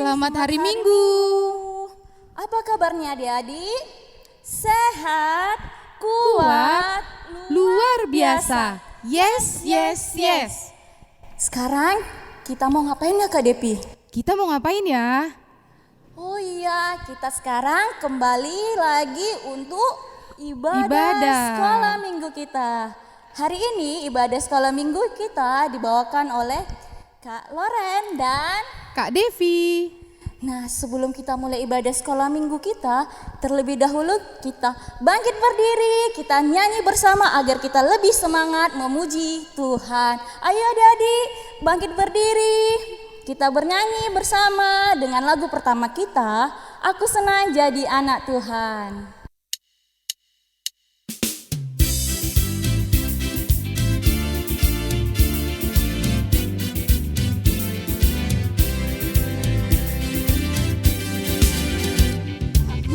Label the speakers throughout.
Speaker 1: Selamat hari Minggu.
Speaker 2: Apa kabarnya adik-adik? Sehat,
Speaker 1: Kuat,
Speaker 2: kuat,
Speaker 1: luar biasa. Yes, yes, yes.
Speaker 2: Sekarang kita mau ngapain ya Kak Depi?
Speaker 1: Kita mau ngapain ya?
Speaker 2: Oh iya, kita sekarang kembali lagi untuk ibadah sekolah minggu kita. Hari ini ibadah sekolah minggu kita dibawakan oleh Kak Loren dan
Speaker 1: Kak Devi.
Speaker 2: Nah, sebelum kita mulai ibadah sekolah minggu kita, terlebih dahulu kita bangkit berdiri, kita nyanyi bersama agar kita lebih semangat memuji Tuhan. Ayo adik-adik, bangkit berdiri. Kita bernyanyi bersama dengan lagu pertama kita, Aku Senang Jadi Anak Tuhan.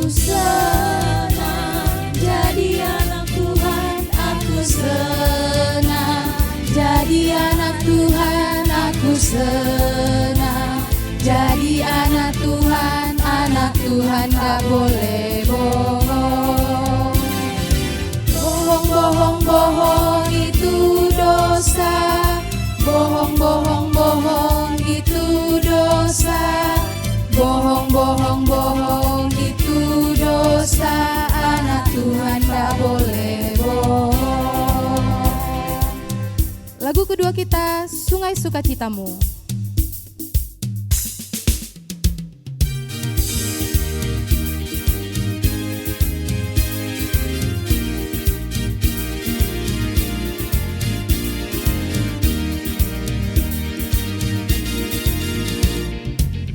Speaker 3: Aku senang jadi anak Tuhan, aku senang jadi anak Tuhan, aku senang jadi anak Tuhan gak boleh bohong. Bohong, bohong, bohong itu dosa, bohong, bohong, bohong itu dosa, bohong, bohong, bohong itu dosa, anak Tuhan gak boleh bohong.
Speaker 1: Lagu kedua kita, Sungai Sukacitamu.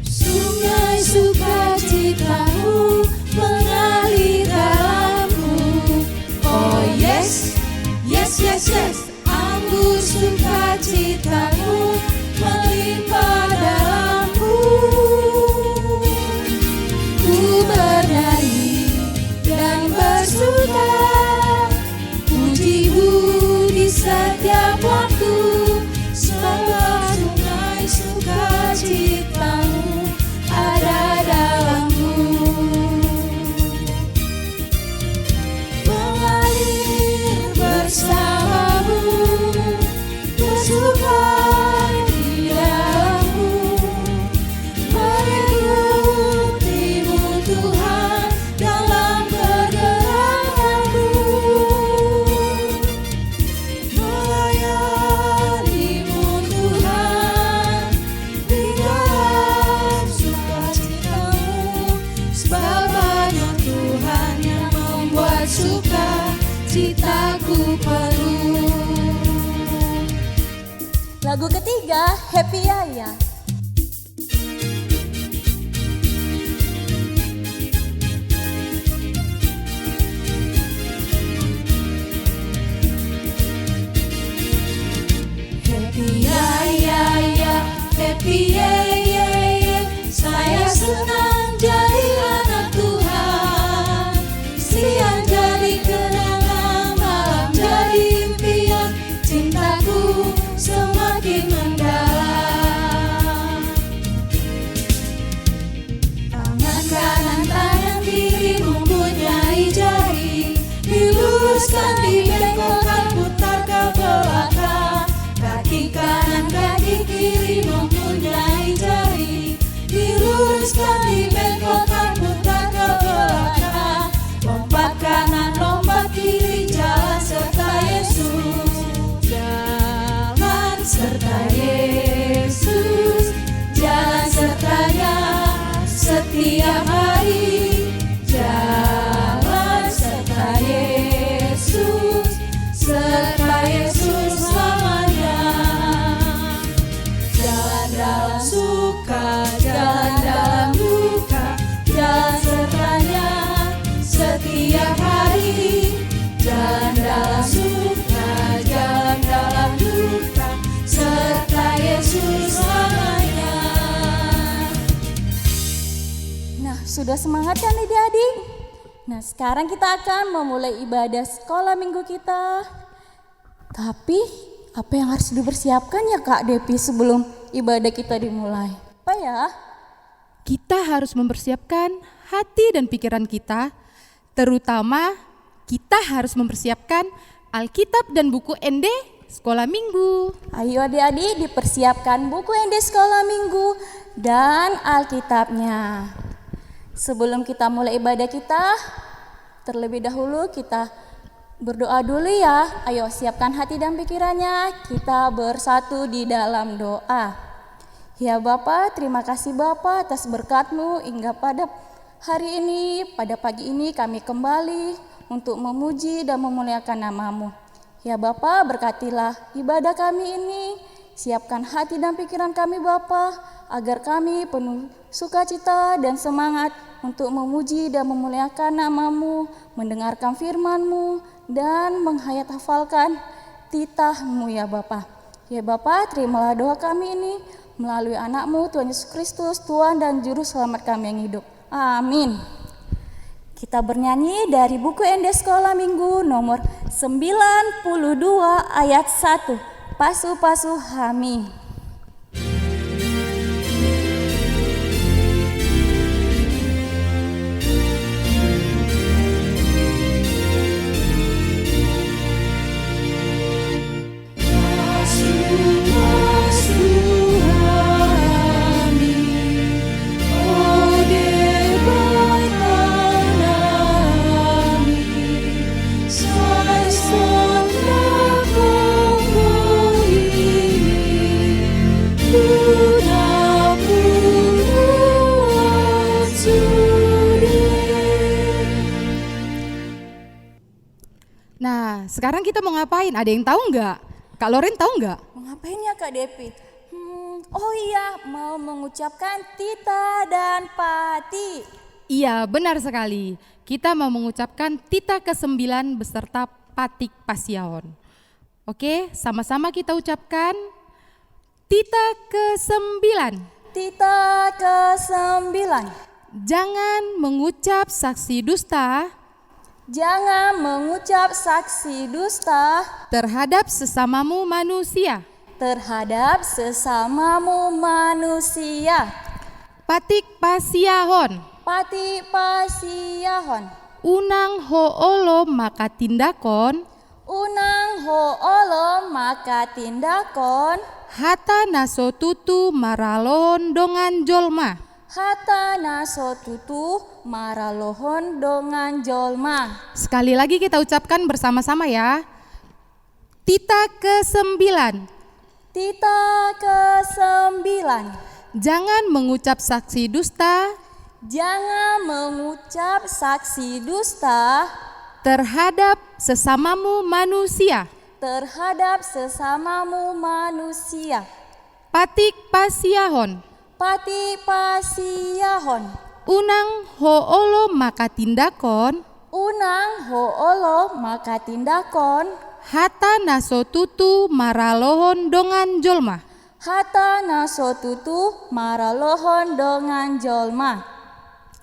Speaker 3: Sungai sukacitamu mengalir dalamku. Oh yes, yes, yes, yes. Anggur sukacitamu melimpah dalamku. Ku bernyanyi dan bersuka, pujimu di setiap waktu. Sebab sungai sukacitamu ada dalamku. Mengalir bersamamu, bersuka di dalammu, mengikutimu Tuhan dalam pergerakanmu, melayanimu Tuhan di dalam sukacitamu. Sebab hanya Tuhan yang membuat sukacitaku penuh.
Speaker 2: Lagu ketiga, Happy Yaya.
Speaker 3: Happy ya ya ya, happy ya ya ya. Saya senang jadi anak Tuhan. Siang jadi kenangan, malam jadi impian. Cintaku semakin mendalam. Tangan kanan, tangan kiri mempunyai jari. Diluruskan, dibengkokkan, putar ke belakang. Kaki kanan, kaki kiri mempunyai jari. Diluruskan, dibengkokkan, putar ke belakang. Lompat kanan, lompat kiri, jalan serta Yesus. Jalan serta Yesus, jalan sertanya setiap hari. Jalan serta Yesus, serta Yesus selamanya. Jalan dalam suka, jalan dalam duka, jalan sertanya setiap hari. Jalan dalam suka, jalan dalam duka, serta Yesus selamanya.
Speaker 2: Nah, sudah semangat kan adik-adik? Nah, sekarang kita akan memulai ibadah sekolah minggu kita. Tapi, apa yang harus dipersiapkan ya Kak Depi sebelum ibadah kita dimulai? Apa ya?
Speaker 1: kita harus mempersiapkan hati dan pikiran kita, terutama kita harus mempersiapkan Alkitab dan buku ND Sekolah Minggu.
Speaker 2: Ayo adik-adik dipersiapkan buku ND Sekolah Minggu dan Alkitabnya. Sebelum kita mulai ibadah kita, terlebih dahulu kita berdoa dulu ya. Ayo siapkan hati dan pikirannya, kita bersatu di dalam doa. Ya Bapa, terima kasih Bapa atas berkat-Mu hingga pada hari ini, pada pagi ini kami kembali untuk memuji dan memuliakan nama-Mu. Ya Bapa, berkatilah ibadah kami ini, siapkan hati dan pikiran kami Bapa, agar kami penuh sukacita dan semangat untuk memuji dan memuliakan nama-Mu, mendengarkan firman-Mu, dan menghayat hafalkan titah-Mu ya Bapa. Ya Bapa, terimalah doa kami ini melalui anak-Mu Tuhan Yesus Kristus, Tuhan dan Juru Selamat kami yang hidup. Amin. Kita bernyanyi dari buku ND Sekolah Minggu nomor 92 ayat 1. Pasu-pasu Hami.
Speaker 1: Nah, sekarang kita mau ngapain? Ada yang tahu nggak? Kak Loren tahu nggak?
Speaker 2: Mau ngapain ya Kak Depi? Oh iya, mau mengucapkan Tita dan Pati.
Speaker 1: Iya, benar sekali. Kita mau mengucapkan Tita ke-9 beserta Patik Pasiahon. Oke, sama-sama kita ucapkan Tita ke-9.
Speaker 2: Tita ke-9.
Speaker 1: Jangan mengucap saksi dusta
Speaker 2: Jangan mengucap saksi dusta
Speaker 1: terhadap sesamamu manusia.
Speaker 2: terhadap sesamamu manusia.
Speaker 1: Patik Pasiahon.
Speaker 2: Pati Pasiahon.
Speaker 1: Unang hoolo maka tindakon.
Speaker 2: Unang hoolo maka tindakon.
Speaker 1: Hata naso tutu maralon dongan jolma.
Speaker 2: Hata naso tutu maralohon dongan jolma.
Speaker 1: Sekali lagi kita ucapkan bersama-sama ya. Tita ke-9.
Speaker 2: Tita ke-9.
Speaker 1: Jangan mengucap saksi dusta
Speaker 2: Jangan mengucap saksi dusta
Speaker 1: terhadap sesamamu manusia.
Speaker 2: terhadap sesamamu manusia.
Speaker 1: Patik Pasiahon.
Speaker 2: Pati Pasiahon.
Speaker 1: Unang hoolo maka tindakon.
Speaker 2: Unang hoolo maka tindakon.
Speaker 1: Hata naso tutu maralohon dongan jolma.
Speaker 2: Hata naso tutu maralohon dongan jolma.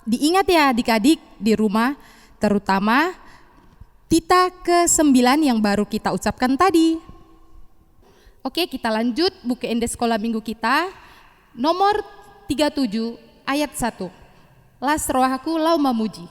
Speaker 1: Diingat ya adik-adik di rumah, terutama Tita ke-9 yang baru kita ucapkan tadi. Oke, kita lanjut buku ND Sekolah Minggu kita. Nomor 37 ayat 1. Las rohaku lau memuji.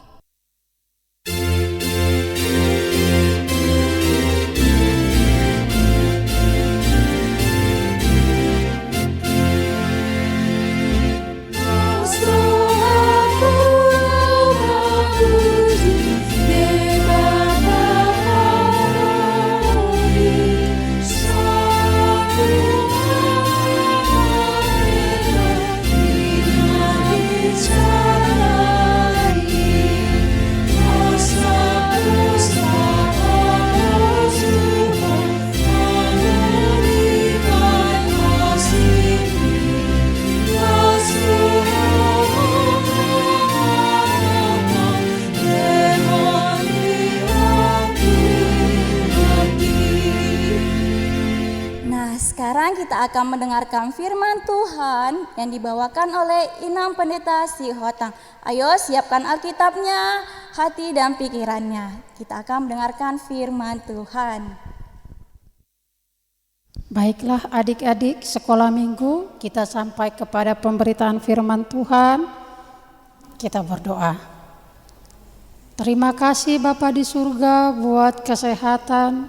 Speaker 2: Sekarang kita akan mendengarkan firman Tuhan yang dibawakan oleh Inam Pendeta Sihotang. Ayo siapkan Alkitabnya, hati dan pikirannya. Kita akan mendengarkan firman Tuhan.
Speaker 4: Baiklah adik-adik sekolah minggu, kita sampai kepada pemberitaan firman Tuhan Kita berdoa. Terima kasih Bapa di surga buat kesehatan,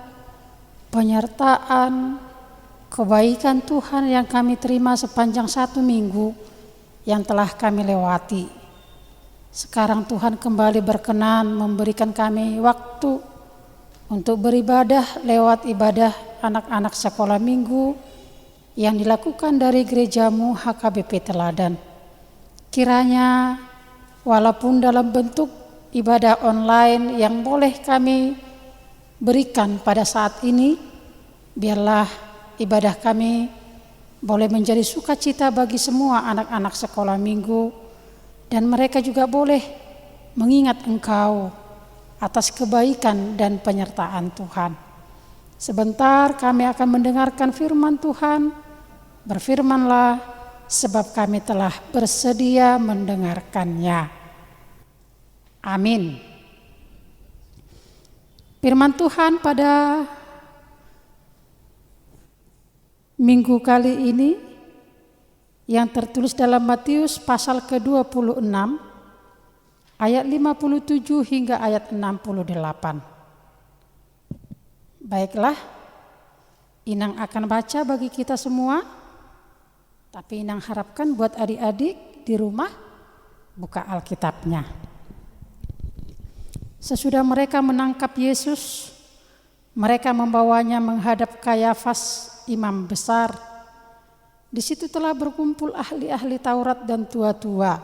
Speaker 4: penyertaan, kebaikan Tuhan yang kami terima sepanjang 1 minggu yang telah kami lewati. Sekarang Tuhan kembali berkenan memberikan kami waktu untuk beribadah lewat ibadah anak-anak sekolah minggu yang dilakukan dari gerejamu HKBP Teladan. Kiranya walaupun dalam bentuk ibadah online yang boleh kami berikan pada saat ini, biarlah ibadah kami boleh menjadi sukacita bagi semua anak-anak sekolah minggu, dan mereka juga boleh mengingat Engkau atas kebaikan dan penyertaan Tuhan. Sebentar kami akan mendengarkan firman Tuhan. Berfirmanlah, sebab kami telah bersedia mendengarkannya. Amin. Firman Tuhan pada minggu kali ini yang tertulis dalam Matius pasal ke-26 ayat 57 hingga ayat 68. Baiklah, Inang akan baca bagi kita semua, tapi Inang harapkan buat adik-adik di rumah buka Alkitabnya. Sesudah mereka menangkap Yesus, mereka membawanya menghadap Kayafas, imam besar. Di situ telah berkumpul ahli-ahli Taurat dan tua-tua.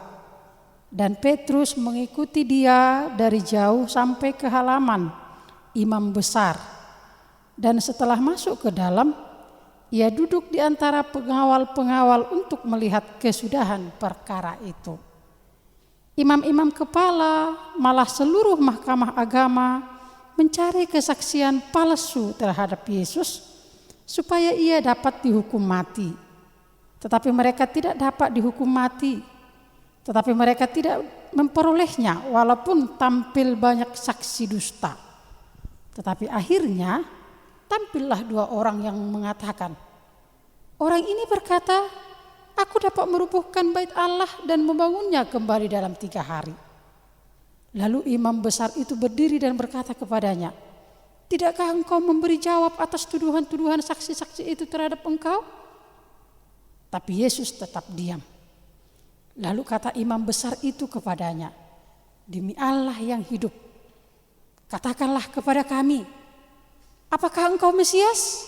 Speaker 4: Dan Petrus mengikuti dia dari jauh sampai ke halaman imam besar. Dan setelah masuk ke dalam, ia duduk di antara pengawal-pengawal untuk melihat kesudahan perkara itu. Imam-imam kepala, malah seluruh mahkamah agama mencari kesaksian palsu terhadap Yesus supaya ia dapat dihukum mati. Tetapi mereka tidak dapat dihukum mati. Tetapi mereka tidak memperolehnya walaupun tampil banyak saksi dusta. Tetapi akhirnya tampillah 2 orang yang mengatakan, orang ini berkata, aku dapat merubuhkan bait Allah dan membangunnya kembali dalam 3 hari. Lalu imam besar itu berdiri dan berkata kepadanya, tidakkah engkau memberi jawab atas tuduhan-tuduhan saksi-saksi itu terhadap engkau? Tapi Yesus tetap diam. Lalu kata imam besar itu kepadanya, demi Allah yang hidup, katakanlah kepada kami, apakah engkau Mesias,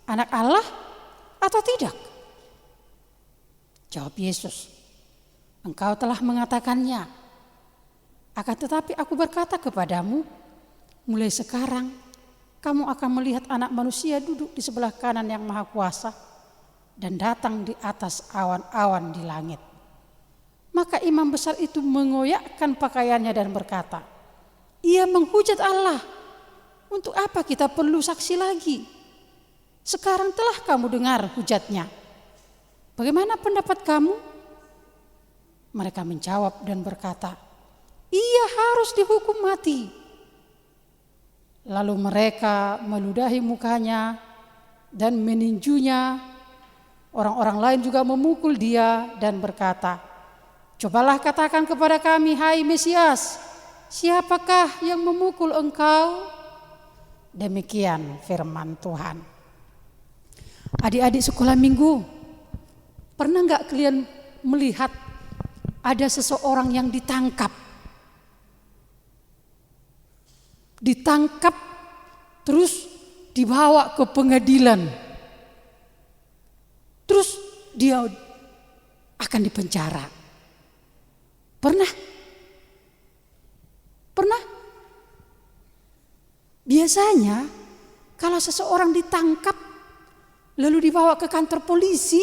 Speaker 4: anak Allah atau tidak? Jawab Yesus, engkau telah mengatakannya. Akan tetapi aku berkata kepadamu, mulai sekarang kamu akan melihat Anak Manusia duduk di sebelah kanan yang Maha Kuasa dan datang di atas awan-awan di langit. Maka imam besar itu mengoyakkan pakaiannya dan berkata, ia menghujat Allah. Untuk apa kita perlu saksi lagi? Sekarang telah kamu dengar hujatnya. Bagaimana pendapat kamu? Mereka menjawab dan berkata, ia harus dihukum mati. Lalu mereka meludahi mukanya dan meninjunya. Orang-orang lain juga memukul dia dan berkata, cobalah katakan kepada kami, hai Mesias, siapakah yang memukul engkau? Demikian firman Tuhan. Adik-adik sekolah minggu, pernah enggak kalian melihat ada seseorang yang ditangkap? Ditangkap terus dibawa ke pengadilan. Terus dia akan dipenjara. Pernah? Biasanya kalau seseorang ditangkap lalu dibawa ke kantor polisi,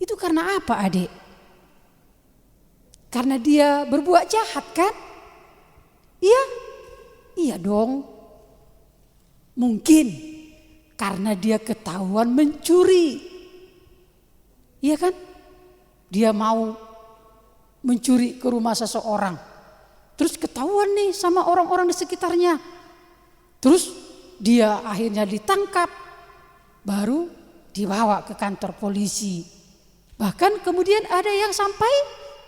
Speaker 4: itu karena apa, adik? Karena dia berbuat jahat kan? Iya? Iya dong. Mungkin karena dia ketahuan mencuri. Iya kan? Dia mau mencuri ke rumah seseorang. Terus ketahuan nih sama orang-orang di sekitarnya. Terus dia akhirnya ditangkap. Baru dibawa ke kantor polisi. Bahkan kemudian ada yang sampai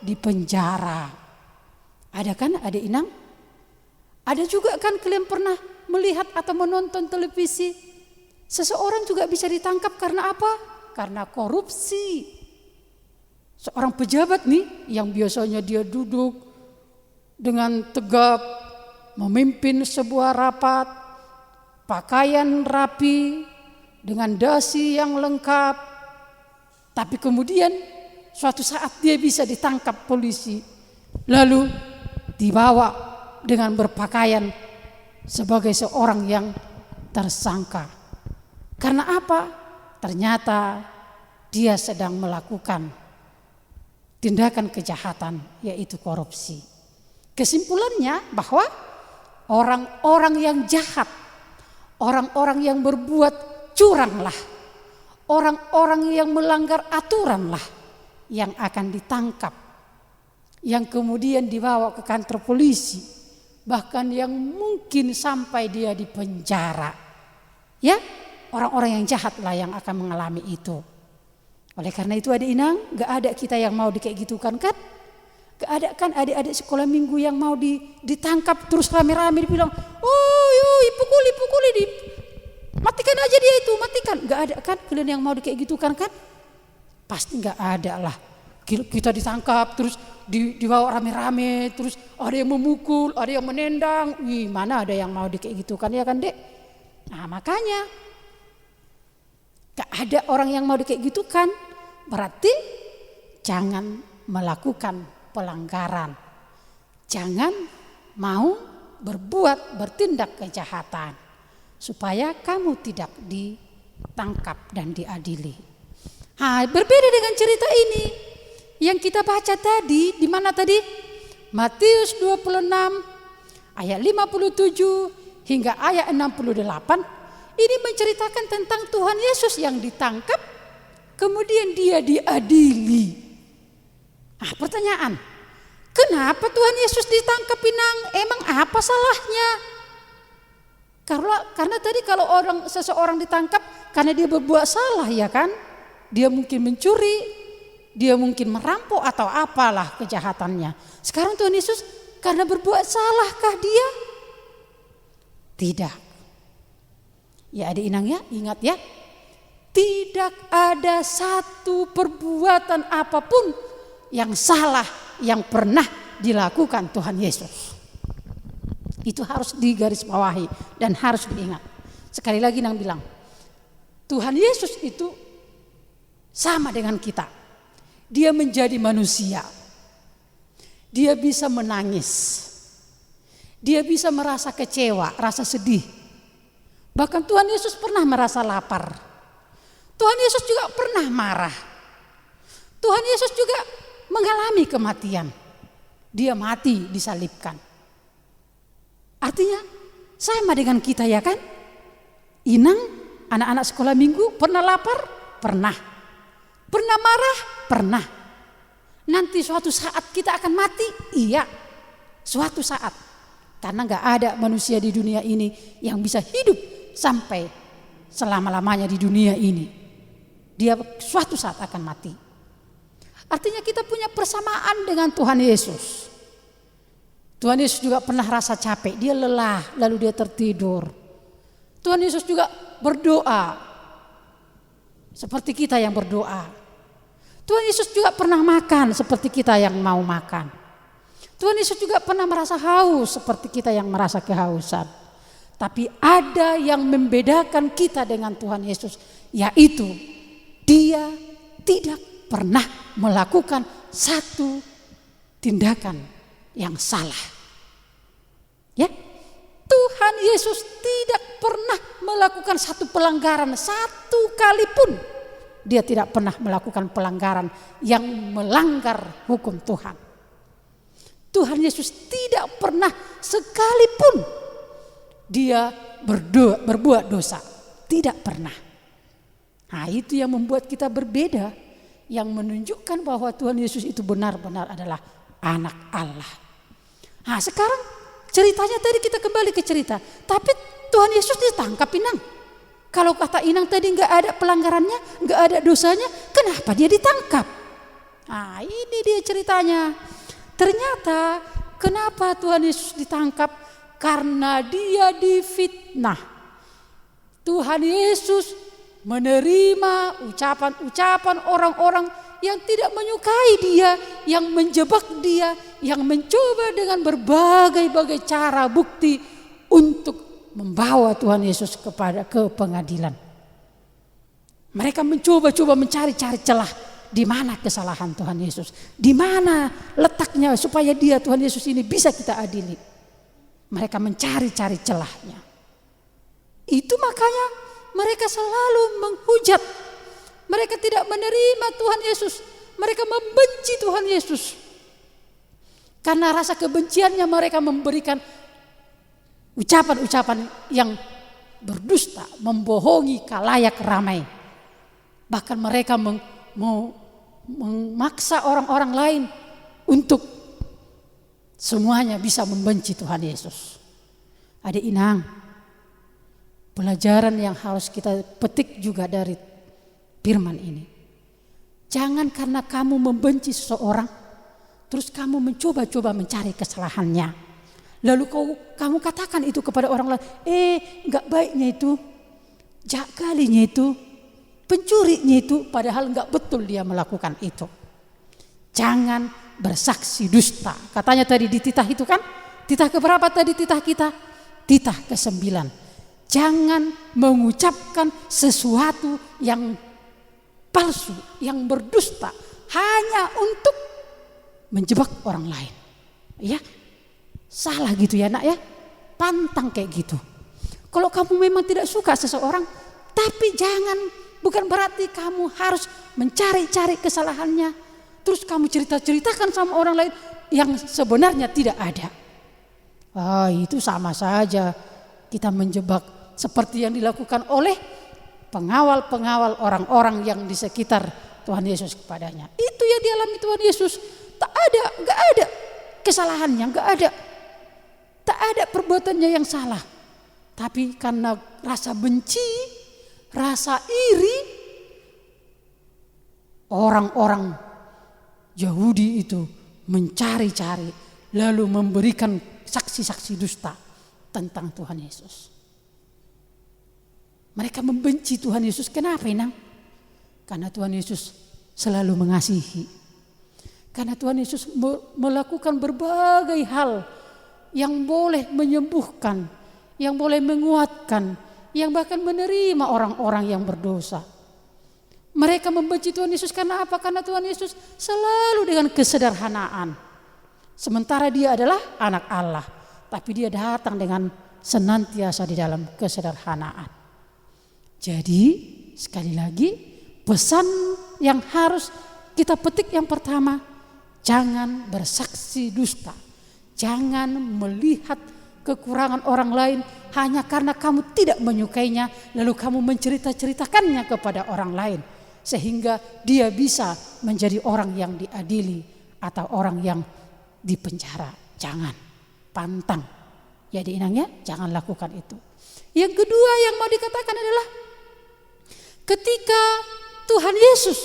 Speaker 4: di penjara. Ada kan adik Inang? Ada juga kan kalian pernah melihat atau menonton televisi, seseorang juga bisa ditangkap karena apa? Karena korupsi. Seorang pejabat nih yang biasanya dia duduk dengan tegap memimpin sebuah rapat, pakaian rapi dengan dasi yang lengkap, tapi kemudian suatu saat dia bisa ditangkap polisi, lalu dibawa dengan berpakaian sebagai seorang yang tersangka. Karena apa? Ternyata dia sedang melakukan tindakan kejahatan, yaitu korupsi. Kesimpulannya bahwa orang-orang yang jahat, orang-orang yang berbuat curanglah, orang-orang yang melanggar aturanlah yang akan ditangkap, yang kemudian dibawa ke kantor polisi, bahkan yang mungkin sampai dia di penjara. Ya, orang-orang yang jahatlah yang akan mengalami itu. Oleh karena itu adik Inang, gak ada kita yang mau kayak gitukan kan? Gak ada kan adik-adik sekolah minggu yang mau ditangkap terus rame-rame dibilang, oh yoi pukuli, matikan aja dia itu, matikan. Gak ada kan kalian yang mau kayak gitukan kan? Pasti gak ada lah. Kita ditangkap terus dibawa rame-rame, terus ada yang memukul, ada yang menendang. Wih, mana ada yang mau kayak gitukan ya kan dek? Nah makanya gak ada orang yang mau kayak gitukan. Berarti jangan melakukan pelanggaran. Jangan mau bertindak kejahatan. Supaya kamu tidak ditangkap dan diadili. Nah, berbeda dengan cerita ini yang kita baca tadi, di mana tadi? Matius 26 ayat 57 hingga ayat 68. Ini menceritakan tentang Tuhan Yesus yang ditangkap, kemudian dia diadili. Nah, pertanyaan, kenapa Tuhan Yesus ditangkap Inang? Emang apa salahnya? Karena tadi kalau seseorang ditangkap karena dia berbuat salah ya kan? Dia mungkin mencuri, dia mungkin merampok atau apalah kejahatannya. Sekarang Tuhan Yesus karena berbuat salahkah dia? Tidak. Ya adik Inang ya, ingat ya. Tidak ada satu perbuatan apapun yang salah yang pernah dilakukan Tuhan Yesus. Itu harus digarisbawahi dan harus diingat. Sekali lagi Inang bilang, Tuhan Yesus itu sama dengan kita. Dia menjadi manusia. Dia bisa menangis. Dia bisa merasa kecewa, rasa sedih. Bahkan Tuhan Yesus pernah merasa lapar. Tuhan Yesus juga pernah marah. Tuhan Yesus juga mengalami kematian. Dia mati disalibkan. Artinya sama dengan kita ya kan? Inang, anak-anak sekolah minggu pernah lapar? Pernah. Pernah marah? Pernah. Nanti suatu saat kita akan mati? Iya. Suatu saat. Karena gak ada manusia di dunia ini yang bisa hidup sampai selama-lamanya di dunia ini. Dia suatu saat akan mati. Artinya kita punya persamaan dengan Tuhan Yesus. Tuhan Yesus juga pernah rasa capek, dia lelah, lalu dia tertidur. Tuhan Yesus juga berdoa, seperti kita yang berdoa. Tuhan Yesus juga pernah makan, seperti kita yang mau makan. Tuhan Yesus juga pernah merasa haus, seperti kita yang merasa kehausan. Tapi ada yang membedakan kita dengan Tuhan Yesus, yaitu dia tidak pernah melakukan satu tindakan yang salah. Ya, Tuhan Yesus tidak pernah melakukan satu pelanggaran satu kali pun. Dia tidak pernah melakukan pelanggaran yang melanggar hukum Tuhan. Tuhan Yesus tidak pernah sekalipun dia berbuat dosa. Tidak pernah. Nah, itu yang membuat kita berbeda, yang menunjukkan bahwa Tuhan Yesus itu benar-benar adalah anak Allah. Nah, sekarang ceritanya tadi kita kembali ke cerita. Tapi Tuhan Yesus ditangkap Inang. Kalau kata Inang tadi gak ada pelanggarannya, gak ada dosanya, kenapa dia ditangkap? Nah, ini dia ceritanya. Ternyata kenapa Tuhan Yesus ditangkap? Karena dia difitnah. Tuhan Yesus menerima ucapan-ucapan orang-orang yang tidak menyukai dia, yang menjebak dia, yang mencoba dengan berbagai-bagai cara bukti untuk membawa Tuhan Yesus ke pengadilan. Mereka mencoba-coba mencari-cari celah. Di mana kesalahan Tuhan Yesus? Di mana letaknya supaya dia, Tuhan Yesus ini, bisa kita adili? Mereka mencari-cari celahnya. Itu makanya mereka selalu menghujat. Mereka tidak menerima Tuhan Yesus. Mereka membenci Tuhan Yesus. Karena rasa kebenciannya mereka memberikan ucapan-ucapan yang berdusta, membohongi khalayak ramai. Bahkan mereka memaksa orang-orang lain untuk semuanya bisa membenci Tuhan Yesus. Adik inang, pelajaran yang harus kita petik juga dari firman ini. Jangan karena kamu membenci seseorang, terus kamu mencoba-coba mencari kesalahannya. Lalu kamu katakan itu kepada orang lain, enggak baiknya itu, jakalinya itu, pencurinya itu, padahal enggak betul dia melakukan itu. Jangan bersaksi dusta. Katanya tadi di titah itu kan, titah keberapa tadi titah kita? Titah ke-9. Jangan mengucapkan sesuatu yang palsu, yang berdusta hanya untuk menjebak orang lain. Ya, salah gitu ya nak ya, pantang kayak gitu. Kalau kamu memang tidak suka seseorang, tapi bukan berarti kamu harus mencari-cari kesalahannya, terus kamu ceritakan sama orang lain yang sebenarnya tidak ada. Itu sama saja kita menjebak, seperti yang dilakukan oleh pengawal-pengawal orang-orang yang di sekitar Tuhan Yesus kepadanya. Itu yang dialami Tuhan Yesus. Enggak ada kesalahannya, enggak ada perbuatannya yang salah. Tapi karena rasa benci, rasa iri, orang-orang Yahudi itu mencari-cari lalu memberikan saksi-saksi dusta tentang Tuhan Yesus. Mereka membenci Tuhan Yesus. Kenapa inang? Karena Tuhan Yesus selalu mengasihi. Karena Tuhan Yesus melakukan berbagai hal yang boleh menyembuhkan, yang boleh menguatkan, yang bahkan menerima orang-orang yang berdosa. Mereka membenci Tuhan Yesus karena apa? Karena Tuhan Yesus selalu dengan kesederhanaan. Sementara dia adalah anak Allah, tapi dia datang dengan senantiasa di dalam kesederhanaan. Jadi sekali lagi pesan yang harus kita petik yang pertama, jangan bersaksi dusta. Jangan melihat kekurangan orang lain hanya karena kamu tidak menyukainya, lalu kamu menceritakannya kepada orang lain sehingga dia bisa menjadi orang yang diadili atau orang yang dipenjara. Jangan, pantang. Jadi inangnya jangan lakukan itu. Yang kedua yang mau dikatakan adalah ketika Tuhan Yesus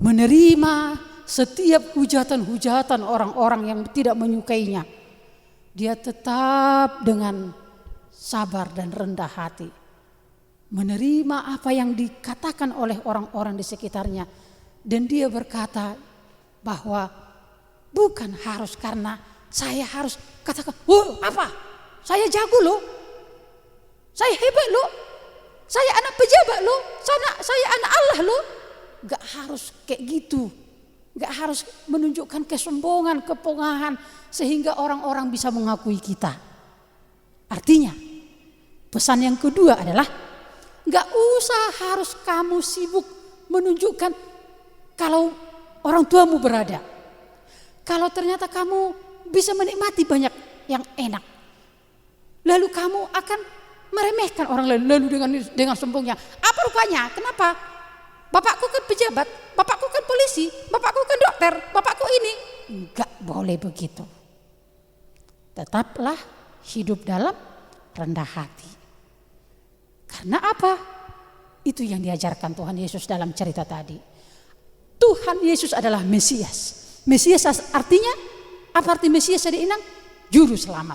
Speaker 4: menerima setiap hujatan-hujatan orang-orang yang tidak menyukainya, dia tetap dengan sabar dan rendah hati menerima apa yang dikatakan oleh orang-orang di sekitarnya. Dan dia berkata bahwa bukan harus karena saya harus katakan, apa? Saya jago loh, saya hebat loh, saya anak pejabat loh, saya anak Allah loh. Gak harus kayak gitu. Gak harus menunjukkan kesombongan, kepongahan sehingga orang-orang bisa mengakui kita. Artinya pesan yang kedua adalah gak usah harus kamu sibuk menunjukkan kalau orang tuamu berada. Kalau ternyata kamu bisa menikmati banyak yang enak, lalu kamu akan meremehkan orang lain lalu dengan sombongnya. Apa rupanya? Kenapa? Bapakku kan pejabat, bapakku kan polisi, bapakku kan dokter, bapakku ini. Enggak boleh begitu. Tetaplah hidup dalam rendah hati. Karena apa? Itu yang diajarkan Tuhan Yesus dalam cerita tadi. Tuhan Yesus adalah Mesias. Mesias artinya, apa arti Mesias Adik Inang? Juru selamat.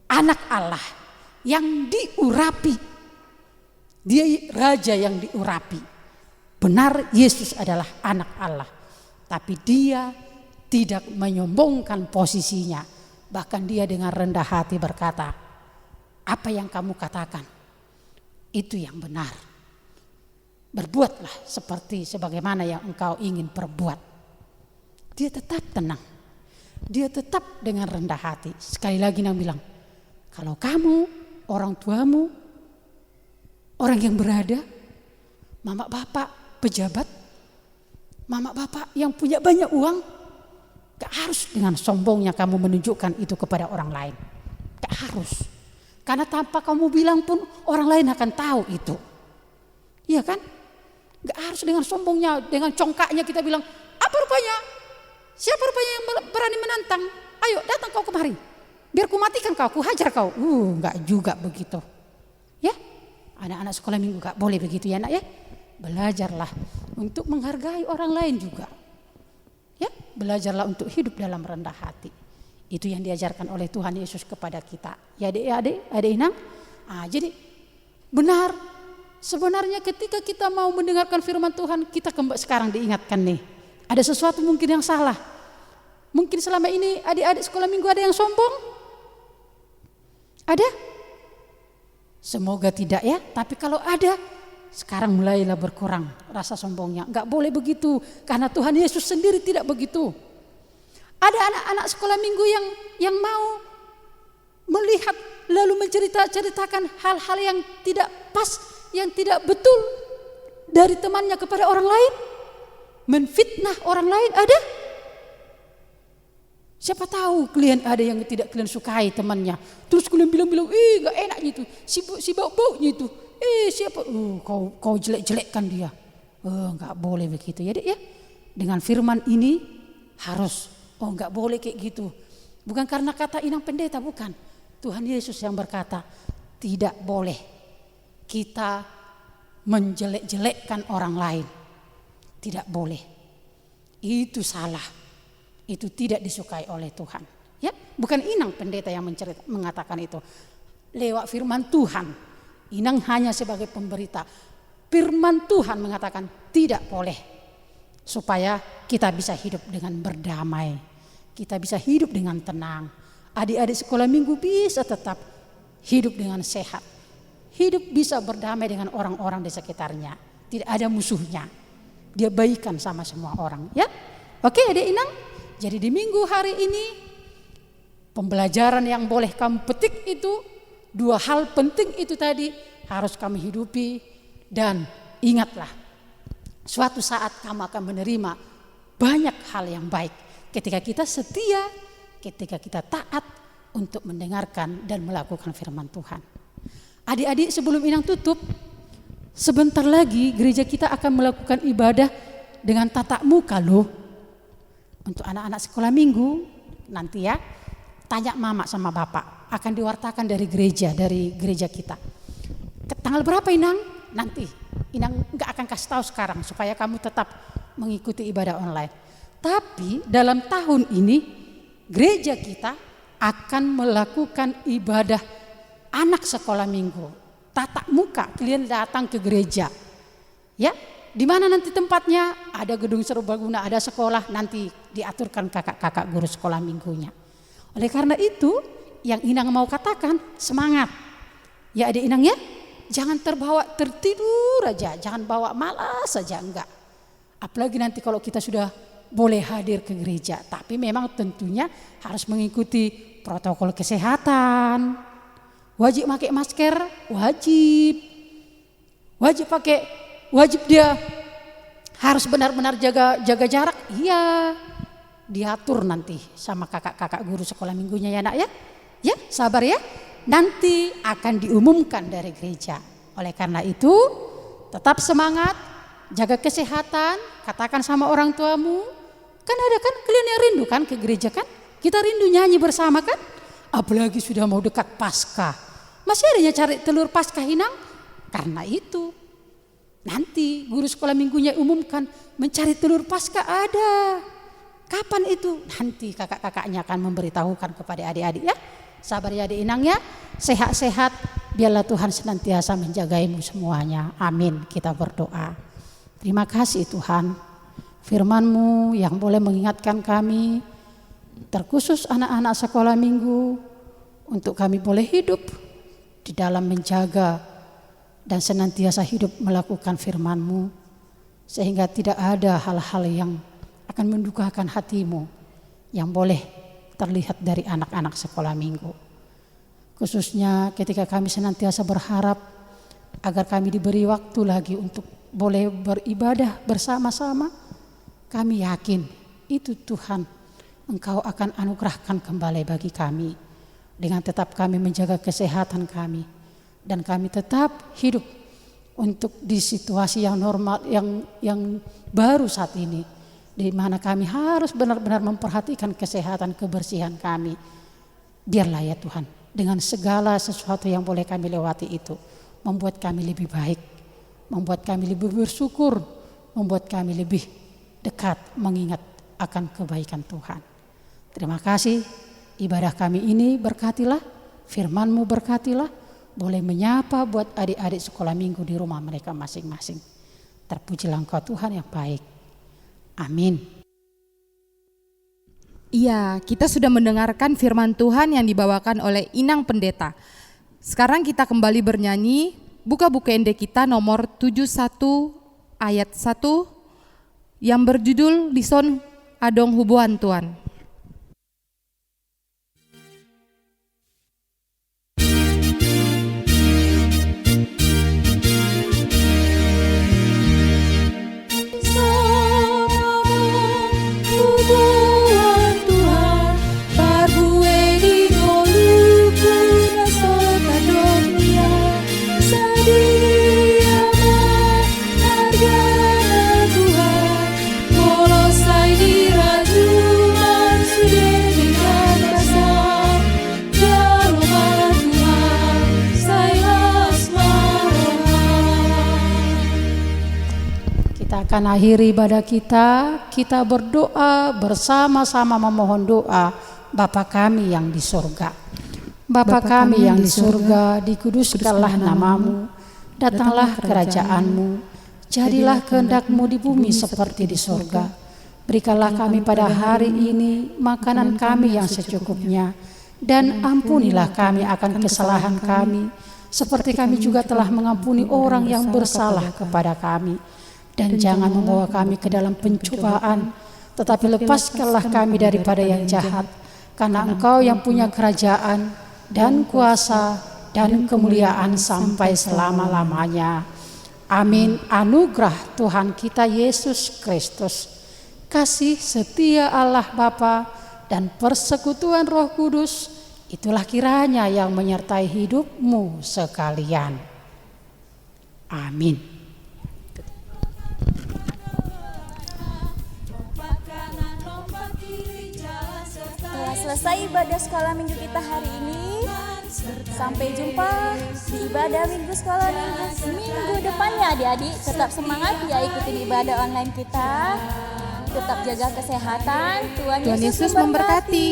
Speaker 4: Anak Allah yang diurapi. Dia raja yang diurapi. Benar, Yesus adalah anak Allah. Tapi dia tidak menyombongkan posisinya. Bahkan dia dengan rendah hati berkata, apa yang kamu katakan, itu yang benar. Berbuatlah sebagaimana yang engkau ingin perbuat. Dia tetap tenang. Dia tetap dengan rendah hati. Sekali lagi Nang bilang, kalau kamu, orang tuamu, orang yang berada, mama bapak, pejabat, mama bapak yang punya banyak uang, gak harus dengan sombongnya kamu menunjukkan itu kepada orang lain. Gak harus. Karena tanpa kamu bilang pun orang lain akan tahu itu. Iya kan? Gak harus dengan sombongnya, dengan congkaknya kita bilang, apa rupanya? Siapa rupanya yang berani menantang? Ayo datang kau kemari. Biar ku matikan kau, ku hajar kau. Gak juga begitu. Ya, anak-anak sekolah minggu gak boleh begitu ya nak ya. Belajarlah untuk menghargai orang lain juga. Ya, belajarlah untuk hidup dalam rendah hati. Itu yang diajarkan oleh Tuhan Yesus kepada kita. Ya adik Inang. Jadi benar. Sebenarnya ketika kita mau mendengarkan firman Tuhan, kita sekarang diingatkan nih. Ada sesuatu mungkin yang salah. Mungkin selama ini adik-adik sekolah minggu ada yang sombong. Ada? Semoga tidak ya. Tapi kalau ada, sekarang mulailah berkurang rasa sombongnya. Enggak boleh begitu. Karena Tuhan Yesus sendiri tidak begitu. Ada anak-anak sekolah minggu yang mau melihat lalu menceritakan hal-hal yang tidak pas, yang tidak betul dari temannya kepada orang lain. Menfitnah orang lain ada? Siapa tahu kalian ada yang tidak kalian sukai temannya. Terus kalian bilang, gak enak gitu. Si bau-baunya itu. Siapa? Kau jelek-jelekkan dia. Gak boleh begitu ya dek ya. Dengan firman ini harus, gak boleh kayak gitu. Bukan karena kata Inang pendeta, bukan. Tuhan Yesus yang berkata, tidak boleh kita menjelek-jelekkan orang lain. Tidak boleh. Itu salah. Itu tidak disukai oleh Tuhan. Ya, bukan Inang pendeta yang mengatakan itu. Lewat firman Tuhan. Inang hanya sebagai pemberita. Firman Tuhan mengatakan tidak boleh. Supaya kita bisa hidup dengan berdamai. Kita bisa hidup dengan tenang. Adik-adik sekolah minggu bisa tetap hidup dengan sehat. Hidup bisa berdamai dengan orang-orang di sekitarnya. Tidak ada musuhnya. Dia baikan sama semua orang ya. Oke adik Inang. Jadi di minggu hari ini pembelajaran yang boleh kamu petik itu, dua hal penting itu tadi harus kami hidupi. Dan ingatlah, suatu saat kamu akan menerima banyak hal yang baik ketika kita setia, ketika kita taat untuk mendengarkan dan melakukan firman Tuhan. Adik-adik sebelum Inang tutup, sebentar lagi gereja kita akan melakukan ibadah dengan tatap muka loh. Untuk anak-anak sekolah minggu nanti ya, tanya mama sama bapak, akan diwartakan dari gereja kita. Tanggal berapa Inang? Nanti Inang gak akan kasih tahu sekarang supaya kamu tetap mengikuti ibadah online. Tapi dalam tahun ini gereja kita akan melakukan ibadah anak sekolah minggu. Tatap muka, kalian datang ke gereja. Ya, di mana nanti tempatnya? Ada gedung serbaguna, ada sekolah, nanti diaturkan kakak-kakak guru sekolah minggunya. Oleh karena itu, yang Inang mau katakan, semangat. Ya adik Inang ya, jangan terbawa tertidur aja, jangan bawa malas saja, enggak. Apalagi nanti kalau kita sudah boleh hadir ke gereja, tapi memang tentunya harus mengikuti protokol kesehatan. Wajib pakai masker, wajib dia harus benar-benar jaga jarak. Iya, diatur nanti sama kakak-kakak guru sekolah minggunya ya nak ya. Ya, sabar ya. Nanti akan diumumkan dari gereja. Oleh karena itu, tetap semangat, jaga kesehatan, katakan sama orang tuamu. Kan ada kan kalian yang rindu kan ke gereja kan? Kita rindu nyanyi bersama kan? Apalagi sudah mau dekat Paskah. Masih adanya cari telur Paskah Inang? Karena itu Nanti guru sekolah minggunya umumkan mencari telur Paskah ada. Kapan itu? Nanti kakak-kakaknya akan memberitahukan kepada adik-adik ya. Sabar ya adik Inang ya. Sehat-sehat. Biarlah Tuhan senantiasa menjagaimu semuanya. Amin. Kita berdoa. Terima kasih Tuhan. Firman-Mu yang boleh mengingatkan kami, terkhusus anak-anak sekolah minggu, untuk kami boleh hidup di dalam menjaga dan senantiasa hidup melakukan firman-Mu, sehingga tidak ada hal-hal yang akan mendukakan hati-Mu yang boleh terlihat dari anak-anak sekolah minggu. Khususnya ketika kami senantiasa berharap agar kami diberi waktu lagi untuk boleh beribadah bersama-sama, kami yakin itu Tuhan Engkau akan anugerahkan kembali bagi kami dengan tetap kami menjaga kesehatan kami dan kami tetap hidup untuk di situasi yang normal yang baru saat ini, di mana kami harus benar-benar memperhatikan kesehatan kebersihan kami. Biarlah ya Tuhan, dengan segala sesuatu yang boleh kami lewati itu membuat kami lebih baik, membuat kami lebih bersyukur, membuat kami lebih dekat mengingat akan kebaikan Tuhan. Terima kasih, ibadah kami ini berkatilah, firman-Mu berkatilah, boleh menyapa buat adik-adik sekolah minggu di rumah mereka masing-masing. Terpujilah Engkau Tuhan yang baik. Amin.
Speaker 1: Iya, kita sudah mendengarkan firman Tuhan yang dibawakan oleh Inang Pendeta. Sekarang kita kembali bernyanyi, buka buku ende kita nomor 71 ayat 1 yang berjudul Lison Adong Hubuan Tuhan.
Speaker 4: Akan akhiri ibadah kita berdoa bersama-sama memohon doa Bapa kami yang di surga. Bapa kami yang di surga, dikuduskanlah namamu, datanglah kerajaan-Mu, jadilah kehendak-Mu di bumi seperti di surga. Berikanlah kami pada hari ini makanan kami yang secukupnya, dan ampunilah kami akan kesalahan kami, seperti kami juga telah mengampuni orang yang bersalah kepada kami. Dan jangan membawa kami ke dalam pencobaan, tetapi lepaskanlah kami daripada yang jahat. Karena Engkau yang punya kerajaan dan kuasa dan kemuliaan sampai selama-lamanya. Amin. Anugerah Tuhan kita Yesus Kristus, kasih setia Allah Bapa dan persekutuan Roh Kudus, itulah kiranya yang menyertai hidupmu sekalian. Amin.
Speaker 2: Selesai ibadah sekolah minggu kita hari ini. Sampai jumpa di ibadah minggu sekolah minggu depannya adik-adik. Tetap semangat ya ikutin ibadah online kita. Tetap jaga kesehatan. Tuhan Yesus memberkati.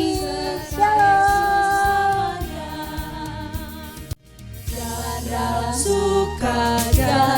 Speaker 2: Shalom.
Speaker 3: Jalan dalam suka, jalan